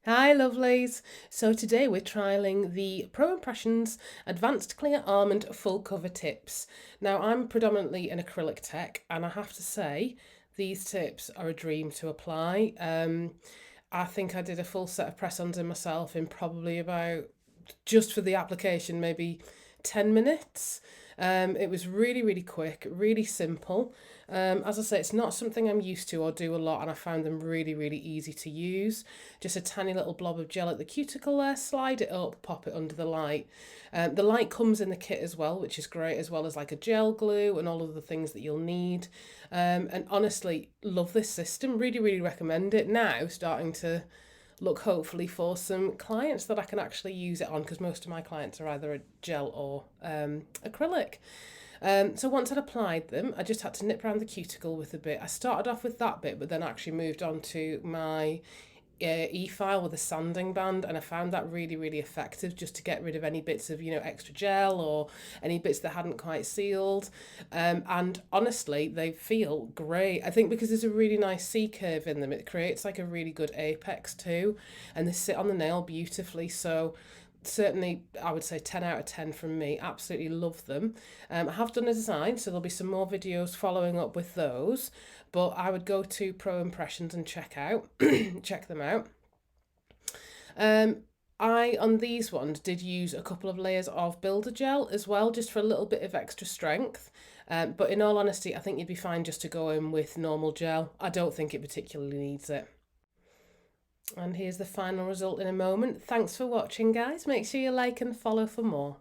Hi lovelies! So today we're trialling the Proimpressions Advanced Clear Almond Full Cover Tips. Now I'm predominantly an acrylic tech and I have to say these tips are a dream to apply. I think I did a full set of press-ons in myself in probably about, just for the application, maybe 10 minutes. It was really, really quick, really simple. As I say, it's not something I'm used to or do a lot, and I found them really, really easy to use. Just a tiny little blob of gel at the cuticle there, slide it up, pop it under the light. The light comes in the kit as well, which is great, as well as like a gel glue and all of the things that you'll need. And honestly, love this system. Really, really recommend it. Now, starting to look hopefully for some clients that I can actually use it on, because most of my clients are either a gel or acrylic. So once I'd applied them, I just had to nip around the cuticle with a bit. I started off with that bit, but then actually moved on to my e-file with a sanding band, and I found that really, really effective, just to get rid of any bits of extra gel or any bits that hadn't quite sealed. And honestly, they feel great. I think because there's a really nice C curve in them, it creates like a really good apex too, and they sit on the nail beautifully. So certainly I would say 10 out of 10 from me. Absolutely love them. I have done a design, so there'll be some more videos following up with those, but I would go to Proimpressions and check them out. I, on these ones, did use a couple of layers of builder gel as well, just for a little bit of extra strength. But in all honesty, I think you'd be fine just to go in with normal gel. I don't think it particularly needs it. And here's the final result in a moment. Thanks for watching, guys. Make sure you like and follow for more.